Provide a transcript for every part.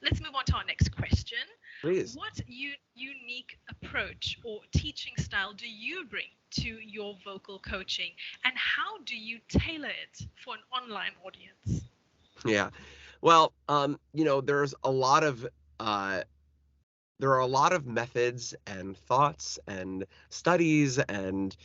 let's move on to our next question. Please. What unique approach or teaching style do you bring to your vocal coaching, and how do you tailor it for an online audience? Yeah. Well, there's a lot of uh, there are a lot of methods and thoughts and studies and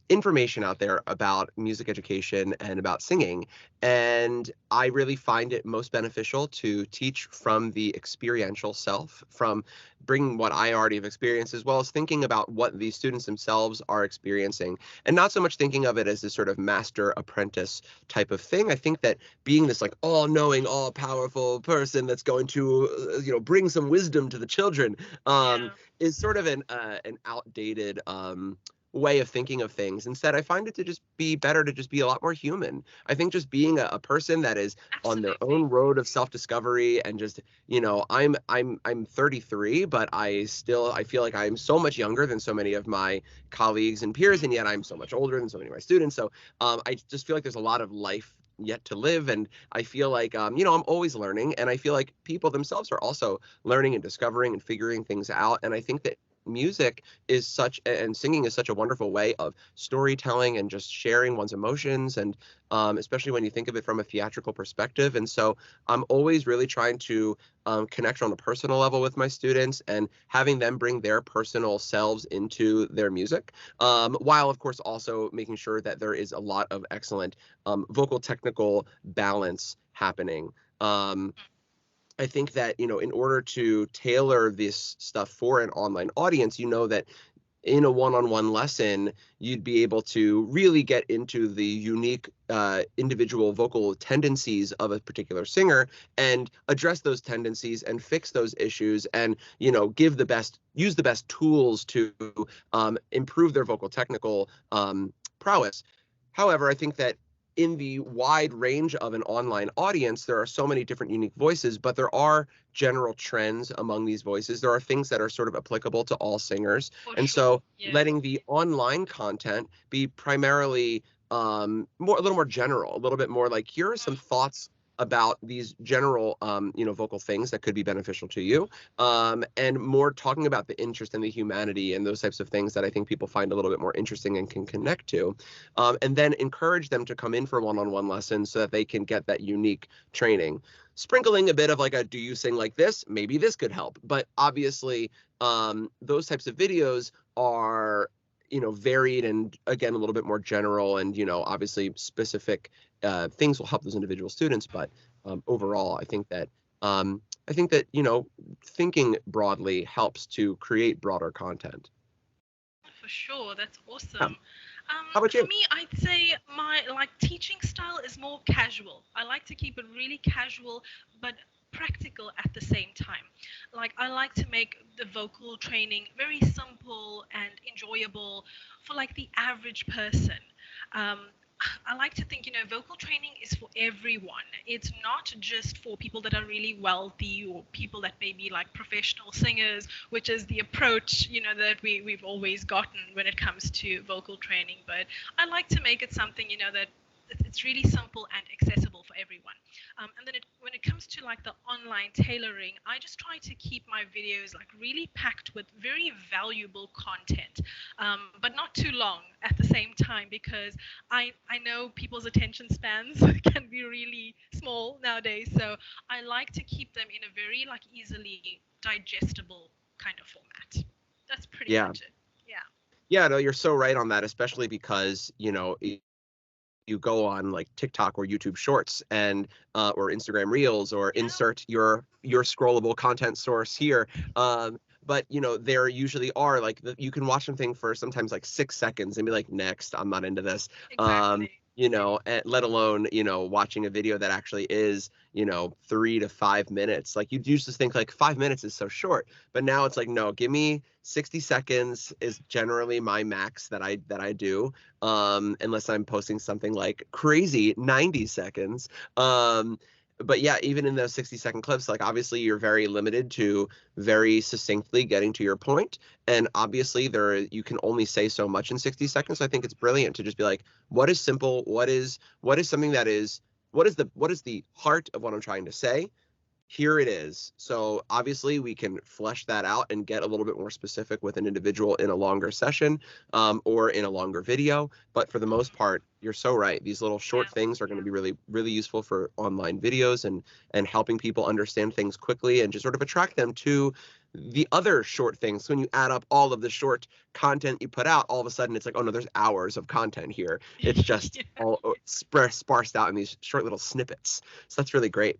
information out there about music education and about singing. And I really find it most beneficial to teach from the experiential self, from bringing what I already have experienced, as well as thinking about what the students themselves are experiencing, and not so much thinking of it as this sort of master apprentice type of thing. I think that being this like all knowing, all powerful person that's going to, bring some wisdom to the children, Yeah. is sort of an outdated way of thinking of things. Instead, I find it to just be better to just be a lot more human. I think just being a person that is on their own Absolutely. road of self-discovery, and just, I'm 33, but I feel like I'm so much younger than so many of my colleagues and peers, and yet I'm so much older than so many of my students. So I just feel like there's a lot of life yet to live, and I feel like I'm always learning, and I feel like people themselves are also learning and discovering and figuring things out. And I think that music is such and singing is such a wonderful way of storytelling and just sharing one's emotions, and especially when you think of it from a theatrical perspective. And so I'm always really trying to connect on a personal level with my students, and having them bring their personal selves into their music, while of course also making sure that there is a lot of excellent vocal technical balance happening. I think that, in order to tailor this stuff for an online audience, that in a one-on-one lesson, you'd be able to really get into the unique individual vocal tendencies of a particular singer, and address those tendencies and fix those issues, and, use the best tools to improve their vocal technical prowess. However, I think that in the wide range of an online audience, there are so many different unique voices, but there are general trends among these voices. There are things that are sort of applicable to all singers. For And so sure. Yeah. letting the online content be primarily a little more general, a little bit more like, here are some thoughts about these general vocal things that could be beneficial to you, and more talking about the interest and the humanity and those types of things that I think people find a little bit more interesting and can connect to, and then encourage them to come in for one-on-one lessons so that they can get that unique training. Sprinkling a bit of like a, do you sing like this? Maybe this could help. But obviously, those types of videos are, varied, and again, a little bit more general, and, obviously specific things will help those individual students. But overall, I think that, thinking broadly helps to create broader content. For sure, that's Yeah. awesome. How about For you? me, I'd say my teaching style is more casual. I like to keep it really casual, but practical at the same time. Like I like to make the vocal training very simple and enjoyable for the average person. Um, I like to think, vocal training is for everyone. It's not just for people that are really wealthy or people that may be like professional singers, which is the approach, that we've always gotten when it comes to vocal training. But I like to make it something, that it's really simple and accessible for everyone. And then when it comes to the online tailoring, I just try to keep my videos really packed with very valuable content, but not too long at the same time, because I know people's attention spans can be really small nowadays. So I like to keep them in a very easily digestible kind of format. That's pretty Yeah. much it. Yeah. Yeah, no, you're so right on that, especially because, you go on like TikTok or YouTube Shorts, and or Instagram Reels, or Yeah. insert your scrollable content source here. But there usually are like you can watch something for sometimes like 6 seconds and be like, next, I'm not into this. Exactly. Let alone watching a video that actually is 3 to 5 minutes. Like, you used to think like 5 minutes is so short, but now it's like, no, give me 60 seconds is generally my max that I do, unless I'm posting something like crazy 90 seconds. But yeah, even in those 60-second clips, like, obviously you're very limited to very succinctly getting to your point. And obviously you can only say so much in 60 seconds. So I think it's brilliant to just be like, what is simple? What is something that is, what is the heart of what I'm trying to say? Here it is. So obviously we can flesh that out and get a little bit more specific with an individual in a longer session, or in a longer video. But for the most Mhm. part, you're so right. These little short Yeah. things are going to be really, really useful for online videos and helping people understand things quickly and just sort of attract them to the other short things. So when you add up all of the short content you put out, all of a sudden it's like, oh no, there's hours of content here. It's just Yeah. all sparsed out in these short little snippets. So that's really great.